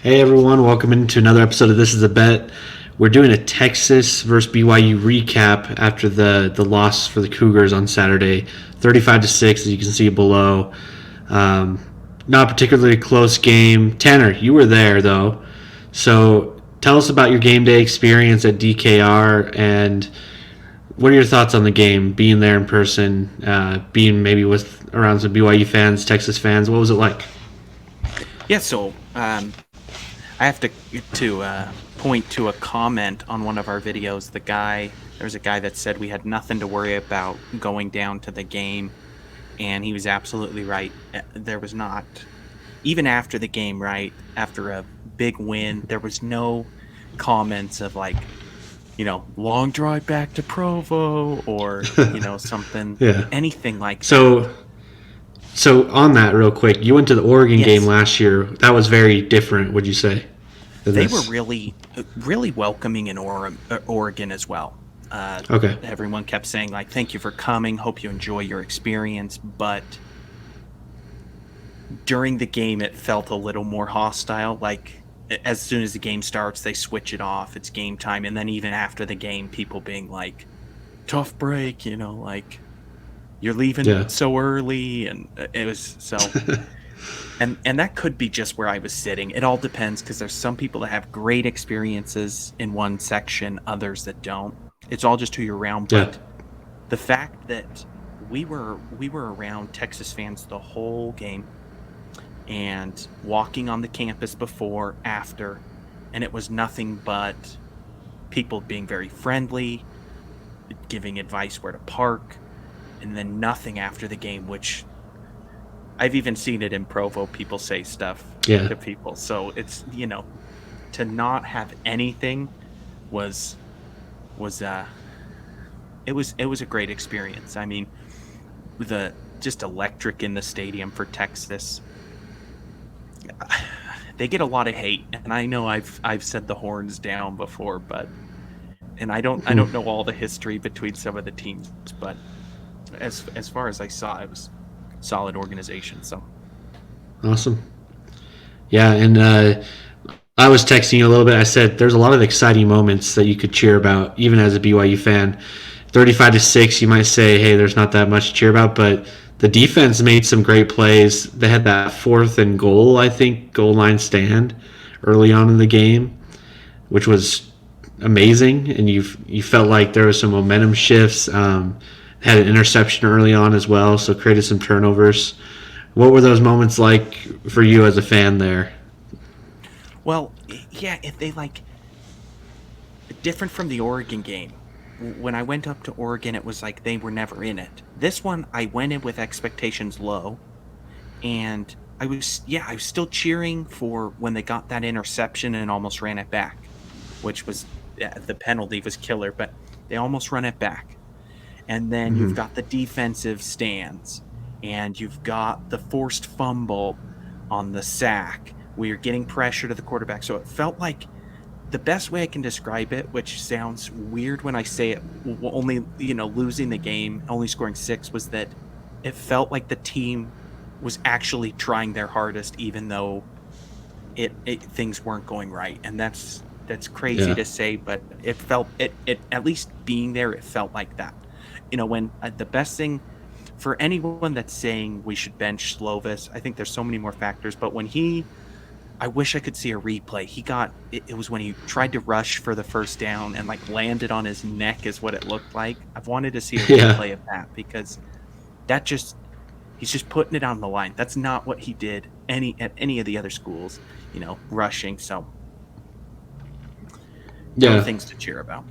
Hey everyone, welcome into another episode of This Is a Bet. We're doing a Texas versus BYU recap after the loss for the Cougars on Saturday, 35-6, as you can see below. Not a particularly close game. Tanner, you were there though, so tell us about your game day experience at DKR and what are your thoughts on the game? Being there in person, being maybe with around some BYU fans, Texas fans. What was it like? Yeah, so I have to point to a comment on one of our videos. There was a guy that said we had nothing to worry about going down to the game, and he was absolutely right. There was not, even after the game, right after a big win, there was no comments of like, long drive back to Provo or something, Yeah. anything like that. So on that, real quick, you went to the Oregon Yes. game last year. That was very different, would you say? Than They this? were really welcoming in Oregon as well. Okay. Everyone kept saying, like, thank you for coming. Hope you enjoy your experience. But during the game, it felt a little more hostile. Like, as soon as the game starts, they switch it off. It's game time. And then even after the game, people being like, tough break, like, you're leaving so early. And it was so... And that could be just where I was sitting. It all depends because there's some people that have great experiences in one section, others that don't. It's all just who you're around. But the fact that we were around Texas fans the whole game and walking on the campus before, after, and it was nothing but people being very friendly, giving advice where to park, and then nothing after the game, which I've even seen it in Provo. People say stuff to people. So it's, to not have anything was it was a great experience. I mean, the just electric in the stadium for Texas. They get a lot of hate, and I know I've said the horns down before, and I don't know all the history between some of the teams, but as far as I saw, it was solid organization. So Awesome. Yeah, and I was texting you a little bit. I said there's a lot of exciting moments that you could cheer about, even as a BYU fan. 35-6, you might say, hey, there's not that much to cheer about, but the defense made some great plays. They had that 4th and goal, I think, goal line stand early on in the game, which was amazing, and you felt like there was some momentum shifts. Had an interception early on as well, so created some turnovers. What were those moments like for you as a fan there? Well, yeah, if they different from the Oregon game. When I went up to Oregon, it was like they were never in it. This one, I went in with expectations low, and I was still cheering for when they got that interception and almost ran it back, which was the penalty was killer, but they almost run it back. And then you've got the defensive stands, and you've got the forced fumble on the sack where you're getting pressure to the quarterback. So it felt like the best way I can describe it, which sounds weird when I say it, only, losing the game, only scoring 6, was that it felt like the team was actually trying their hardest, even though things weren't going right. And that's crazy to say, but it felt it at least being there, it felt like that. When the best thing for anyone that's saying we should bench Slovis, I think there's so many more factors, but I wish I could see a replay. It was when he tried to rush for the first down and landed on his neck is what it looked like. I've wanted to see a replay of that because he's just putting it on the line. That's not what he did at any of the other schools, rushing. So things to cheer about.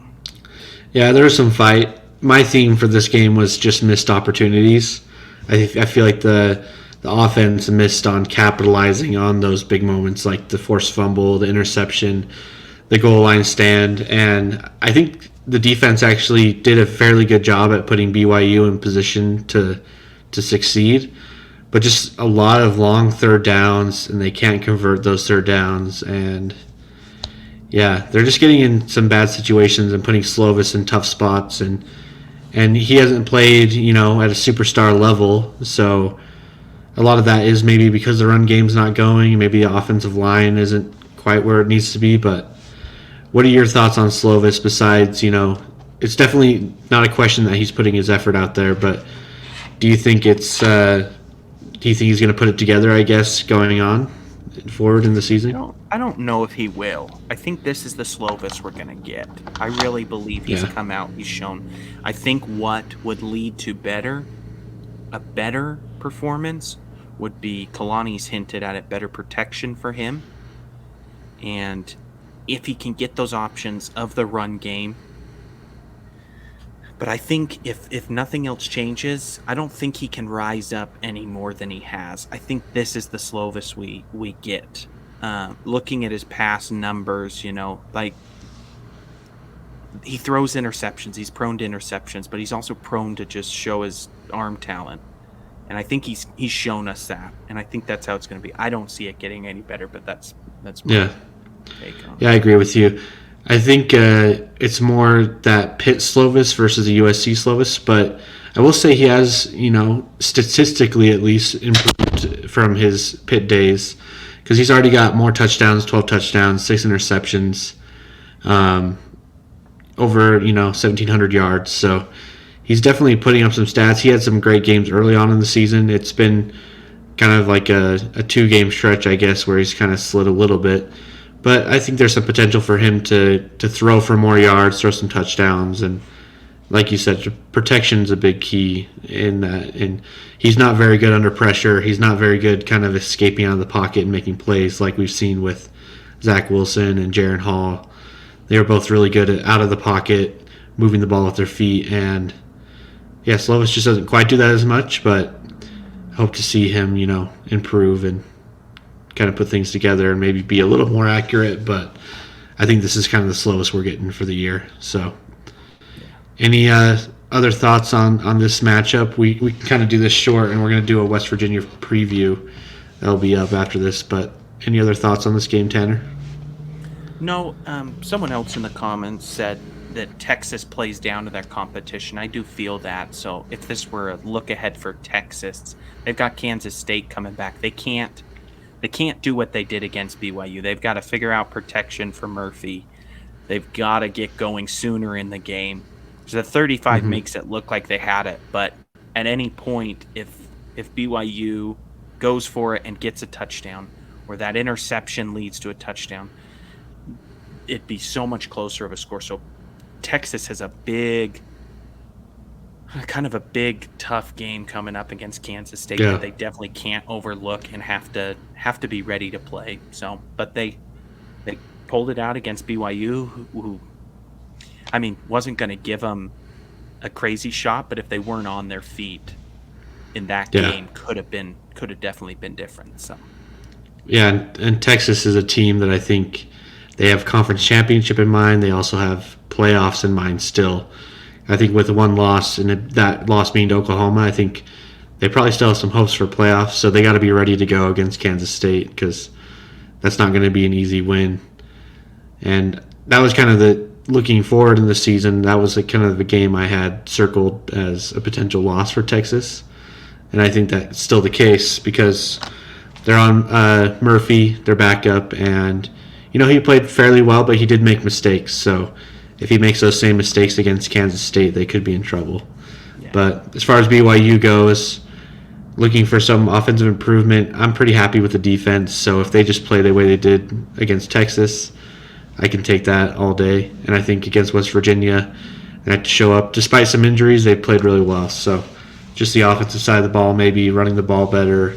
Yeah, there was some fight. My theme for this game was just missed opportunities. I feel like the offense missed on capitalizing on those big moments like the forced fumble, the interception, the goal line stand, and I think the defense actually did a fairly good job at putting BYU in position to succeed. But just a lot of long third downs, and they can't convert those third downs, and they're just getting in some bad situations and putting Slovis in tough spots, and he hasn't played, at a superstar level, so a lot of that is maybe because the run game's not going, maybe the offensive line isn't quite where it needs to be. But what are your thoughts on Slovis? Besides, it's definitely not a question that he's putting his effort out there, but do you think he's going to put it together? I guess going on forward in the season. I don't know if he will. I think this is the Slovis we're going to get. I really believe he's come out. He's shown. I think what would lead to a better performance would be Kalani's hinted at it, better protection for him. And if he can get those options of the run game. But I think if nothing else changes, I don't think he can rise up any more than he has. I think this is the Slovis we get. Looking at his past numbers, like he throws interceptions. He's prone to interceptions, but he's also prone to just show his arm talent. And I think he's shown us that. And I think that's how it's going to be. I don't see it getting any better, but that's my take on it. Yeah, I agree with you. I think it's more that Pitt Slovis versus the USC Slovis, but I will say he has, statistically at least improved from his Pitt days because he's already got more touchdowns, 12 touchdowns, 6 interceptions, over, 1,700 yards. So he's definitely putting up some stats. He had some great games early on in the season. It's been kind of like a 2-game stretch, I guess, where he's kind of slid a little bit. But I think there's some potential for him to throw for more yards, throw some touchdowns, and like you said, protection's a big key in that. And he's not very good under pressure. He's not very good kind of escaping out of the pocket and making plays like we've seen with Zach Wilson and Jaron Hall. They are both really good at out of the pocket, moving the ball with their feet. And, yeah, Slovis just doesn't quite do that as much, but I hope to see him, improve and kind of put things together and maybe be a little more accurate, but I think this is kind of the slowest we're getting for the year. So any other thoughts on this matchup? We can kind of do this short, and we're going to do a West Virginia preview that'll be up after this, but any other thoughts on this game, Tanner? No, someone else in the comments said that Texas plays down to their competition. I do feel that. So if this were a look ahead for Texas, they've got Kansas State coming back. They can't do what they did against BYU. They've got to figure out protection for Murphy. They've got to get going sooner in the game. So the 35 makes it look like they had it, but at any point, if BYU goes for it and gets a touchdown, or that interception leads to a touchdown, it'd be so much closer of a score. So Texas has a big, tough game coming up against Kansas State that they definitely can't overlook and have to be ready to play. So, but they pulled it out against BYU, who I mean, wasn't going to give them a crazy shot, but if they weren't on their feet in that game, could have definitely been different. So, yeah, and Texas is a team that I think they have conference championship in mind. They also have playoffs in mind still. I think with one loss, and that loss being to Oklahoma, I think they probably still have some hopes for playoffs. So they got to be ready to go against Kansas State because that's not going to be an easy win. And that was kind of the looking forward in the season. That was kind of the game I had circled as a potential loss for Texas. And I think that's still the case because they're on Murphy, their backup, and he played fairly well, but he did make mistakes. So if he makes those same mistakes against Kansas State, they could be in trouble. Yeah. But as far as BYU goes, looking for some offensive improvement, I'm pretty happy with the defense. So if they just play the way they did against Texas, I can take that all day. And I think against West Virginia, they had to show up. Despite some injuries, they played really well. So just the offensive side of the ball, maybe running the ball better,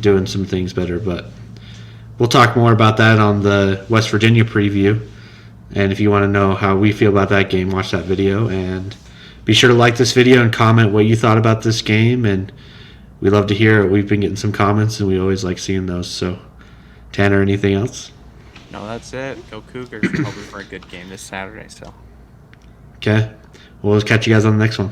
doing some things better. But we'll talk more about that on the West Virginia preview. And if you want to know how we feel about that game, watch that video. And be sure to like this video and comment what you thought about this game. And we love to hear it. We've been getting some comments, and we always like seeing those. So, Tanner, anything else? No, that's it. Go Cougars. Hoping for a good game this Saturday. So. Okay. Well, we'll catch you guys on the next one.